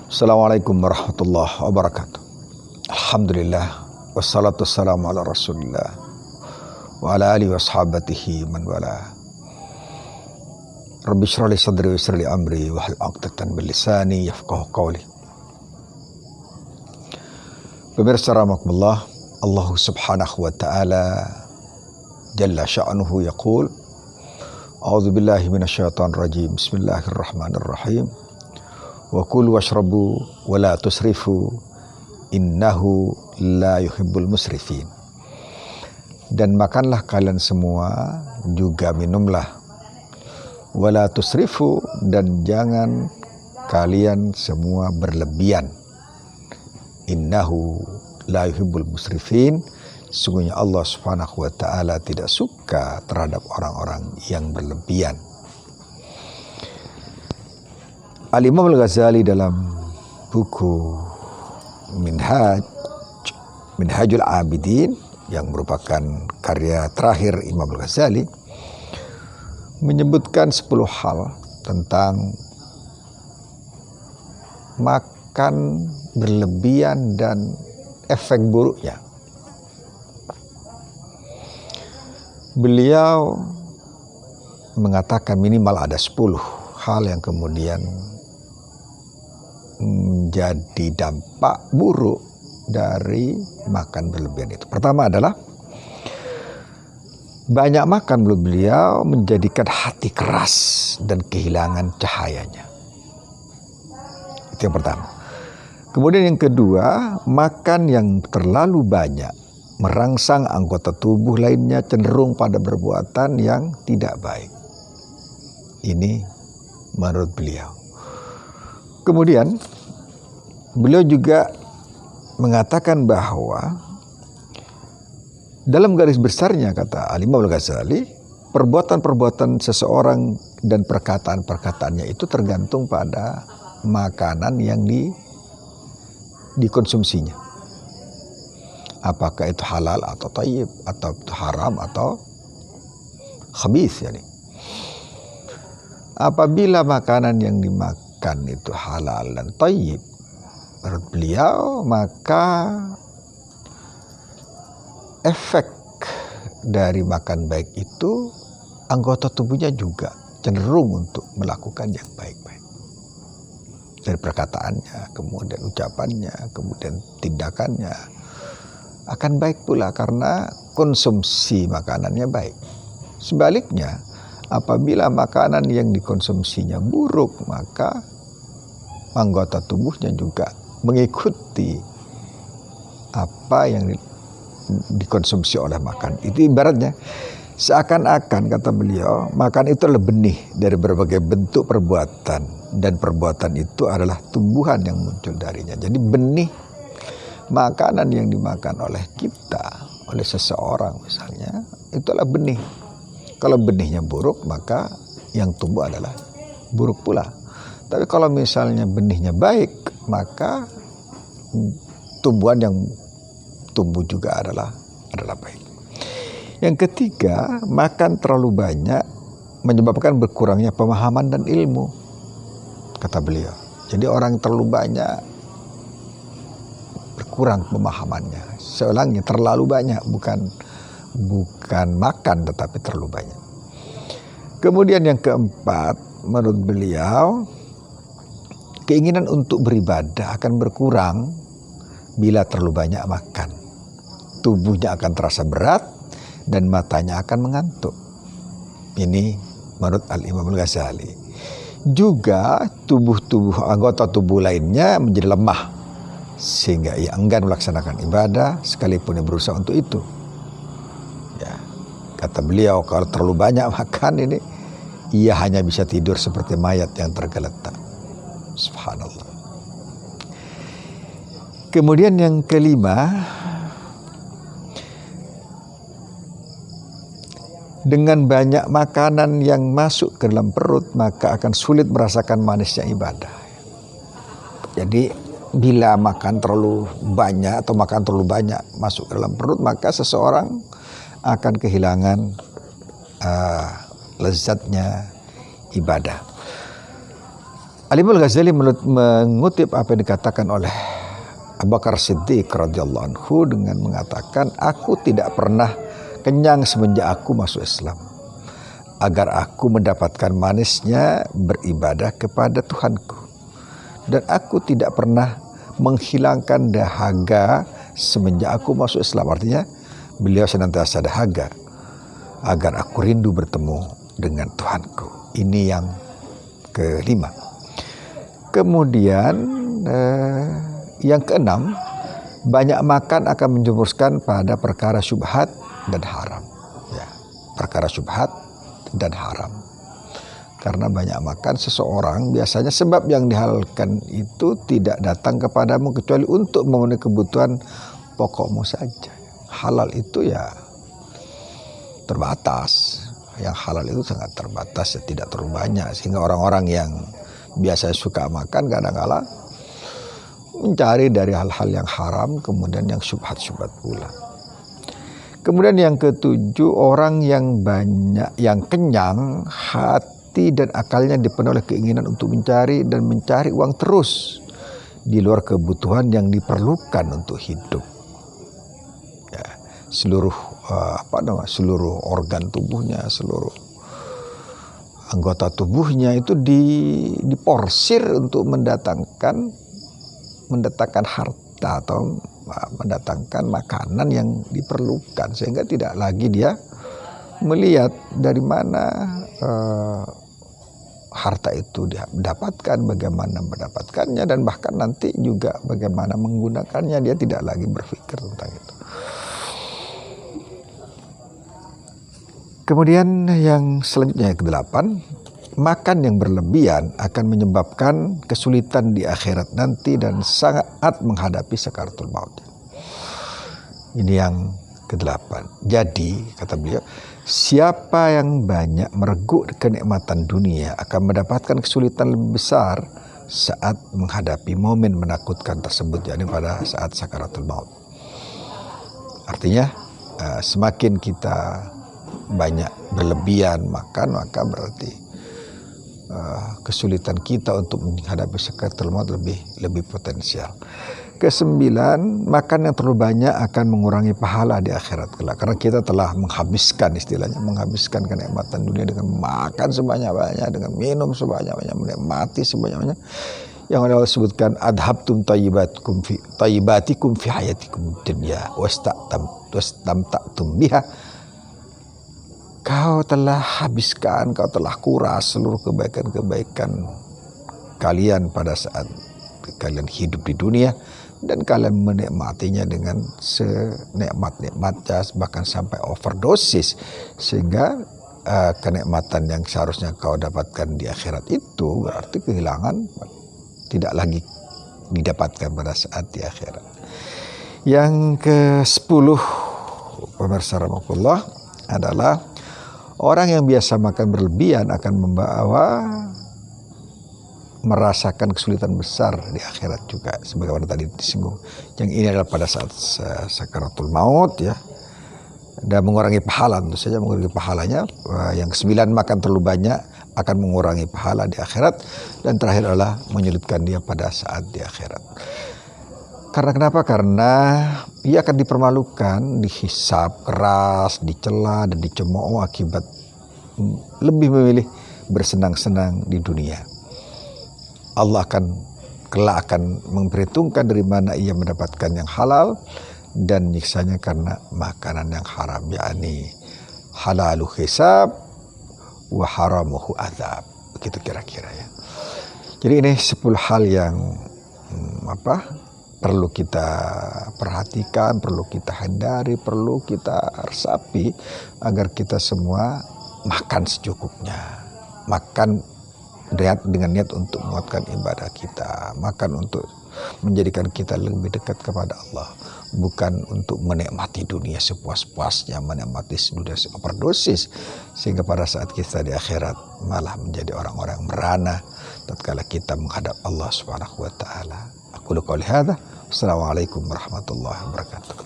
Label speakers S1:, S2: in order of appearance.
S1: Assalamualaikum warahmatullahi wabarakatuh. Alhamdulillah wassalatu wassalamu ala rasulillah wa ala alihi wa sahabatihi man wala. Rabbi shrah li sadri wa yassir li amri wa hlul 'uqdatam min lisani yafqahu qawli. Pemirsa rahimakumullah, Allah Subhanahu wa ta'ala jalla sya'nuhu yaqul a'udzu billahi minasyaitonir rajim. Bismillahirrahmanirrahim. Wa kulu washrabu wa la tusrifu innahu la yuhibbul musrifin. Dan makanlah kalian semua, juga minumlah. Wa la tusrifu, dan jangan kalian semua berlebihan. Innahu la yuhibbul musrifin. Sungguhnya Allah Subhanahu wa ta'ala tidak suka terhadap orang-orang yang berlebihan. Al-Imam Al-Ghazali dalam buku Minhajul Abidin, yang merupakan karya terakhir Imam Al-Ghazali, menyebutkan 10 hal tentang makan berlebihan dan efek buruknya. Beliau mengatakan minimal ada 10 hal yang kemudian menjadi dampak buruk dari makan berlebihan itu. Pertama adalah banyak makan menurut beliau menjadikan hati keras dan kehilangan cahayanya. Itu yang pertama. Kemudian yang kedua, makan yang terlalu banyak merangsang anggota tubuh lainnya cenderung pada perbuatan yang tidak baik. Ini menurut beliau. Kemudian beliau juga mengatakan bahwa dalam garis besarnya, kata Al-Imam Al-Ghazali, perbuatan-perbuatan seseorang dan perkataan-perkataannya itu tergantung pada makanan yang dikonsumsinya. Apakah itu halal atau thayyib, atau itu haram atau khabith, yani. Apabila makanan yang dimakan itu halal dan thayyib menurut beliau, maka efek dari makan baik itu anggota tubuhnya juga cenderung untuk melakukan yang baik-baik. Dari perkataannya, kemudian ucapannya, kemudian tindakannya akan baik pula karena konsumsi makanannya baik. Sebaliknya, apabila makanan yang dikonsumsinya buruk, maka anggota tubuhnya juga mengikuti apa yang dikonsumsi oleh makan. Itu ibaratnya seakan-akan, kata beliau, makan itu adalah benih dari berbagai bentuk perbuatan, dan perbuatan itu adalah tumbuhan yang muncul darinya. Jadi benih makanan yang dimakan oleh kita, oleh seseorang misalnya, itu adalah benih. Kalau benihnya buruk, maka yang tumbuh adalah buruk pula. Tapi kalau misalnya benihnya baik, maka tumbuhan yang tumbuh juga adalah baik. Yang ketiga, makan terlalu banyak menyebabkan berkurangnya pemahaman dan ilmu, kata beliau. Jadi orang terlalu banyak berkurang pemahamannya. Saya ulangi, terlalu banyak, bukan makan tetapi terlalu banyak. Kemudian yang keempat, menurut beliau, keinginan untuk beribadah akan berkurang bila terlalu banyak makan. Tubuhnya akan terasa berat dan matanya akan mengantuk. Ini menurut Al-Imam Al-Ghazali. Juga anggota tubuh lainnya menjadi lemah sehingga ia enggan melaksanakan ibadah sekalipun ia berusaha untuk itu. Ya, kata beliau, kalau terlalu banyak makan ini, ia hanya bisa tidur seperti mayat yang tergeletak. Subhanallah. Kemudian yang kelima, dengan banyak makanan yang masuk ke dalam perut, maka akan sulit merasakan manisnya ibadah. Jadi bila makan terlalu banyak atau makan terlalu banyak masuk ke dalam perut, maka seseorang akan kehilangan lezatnya ibadah. Al-Imam Al-Ghazali mengutip apa yang dikatakan oleh Abu Bakar Siddiq radhiyallahu anhu dengan mengatakan, aku tidak pernah kenyang semenjak aku masuk Islam, agar aku mendapatkan manisnya beribadah kepada Tuhanku. Dan aku tidak pernah menghilangkan dahaga semenjak aku masuk Islam. Artinya beliau senantiasa dahaga agar aku rindu bertemu dengan Tuhanku. Ini yang kelima. Kemudian yang keenam, banyak makan akan menjerumuskan pada perkara syubhat dan haram. Ya, perkara syubhat dan haram. Karena banyak makan seseorang, biasanya sebab yang dihalalkan itu tidak datang kepadamu kecuali untuk memenuhi kebutuhan pokokmu saja. Halal itu ya terbatas. Yang halal itu sangat terbatas, ya tidak terlalu banyak. Sehingga orang-orang yang biasa suka makan kadang-kala mencari dari hal-hal yang haram, kemudian yang syubhat-syubhat pula. Kemudian yang ketujuh, orang yang banyak, yang kenyang, hati dan akalnya dipenuhi oleh keinginan untuk mencari dan mencari uang terus di luar kebutuhan yang diperlukan untuk hidup. Ya, seluruh seluruh organ tubuhnya, seluruh anggota tubuhnya itu diporsir untuk mendatangkan harta atau mendatangkan makanan yang diperlukan, sehingga tidak lagi dia melihat dari mana harta itu didapatkan, bagaimana mendapatkannya, dan bahkan nanti juga bagaimana menggunakannya. Dia tidak lagi berpikir tentang itu. Kemudian yang selanjutnya yang ke-8, makan yang berlebihan akan menyebabkan kesulitan di akhirat nanti dan sangat menghadapi sakaratul maut. Ini yang ke-8. Jadi kata beliau, siapa yang banyak mereguk kenikmatan dunia akan mendapatkan kesulitan lebih besar saat menghadapi momen menakutkan tersebut, yakni pada saat sakaratul maut. Artinya semakin kita banyak berlebihan makan, maka berarti kesulitan kita untuk menghadapi sakaratul maut lebih potensial. Kesembilan, makan yang terlalu banyak akan mengurangi pahala di akhirat kelak, karena kita telah menghabiskan, istilahnya menghabiskan kenikmatan dunia dengan makan sebanyak-banyak, dengan minum sebanyak-banyak, menikmati sebanyak-banyak. Yang Allah sebutkan, adhabtum tayyibatikum fi hayatikum dunya wastamta'tum biha. Kau telah habiskan, kau telah kuras seluruh kebaikan-kebaikan kalian pada saat kalian hidup di dunia, dan kalian menikmatinya dengan senikmat-nikmatnya, bahkan sampai overdosis, sehingga kenikmatan yang seharusnya kau dapatkan di akhirat itu berarti kehilangan, tidak lagi didapatkan pada saat di akhirat. Yang ke-10, pemirsa rahimakumullah, adalah orang yang biasa makan berlebihan akan membawa merasakan kesulitan besar di akhirat juga, sebagaimana tadi disinggung. Yang ini adalah pada saat sakaratul maut, ya, dan mengurangi pahala, tentu saja mengurangi pahalanya. Yang ke-9, makan terlalu banyak akan mengurangi pahala di akhirat, dan terakhir adalah menyulitkan dia pada saat di akhirat. Karena kenapa? Karena ia akan dipermalukan, dihisab keras, dicela dan dicemooh akibat lebih memilih bersenang-senang di dunia. Allah kelak akan memperhitungkan dari mana ia mendapatkan yang halal dan nyiksanya karena makanan yang haram, yakni halalu hisab wa haramuhu azab. Begitu kira-kira, ya. Jadi ini 10 hal yang perlu kita perhatikan, perlu kita hindari, perlu kita resapi agar kita semua makan secukupnya. Makan dengan niat untuk menguatkan ibadah kita, makan untuk menjadikan kita lebih dekat kepada Allah, bukan untuk menikmati dunia sepuas-puasnya, menikmati dunia overdosis, sehingga pada saat kita di akhirat malah menjadi orang-orang merana tatkala kita menghadap Allah Subhanahu wa taala. Aku qouli hadza. Assalamualaikum warahmatullahi wabarakatuh.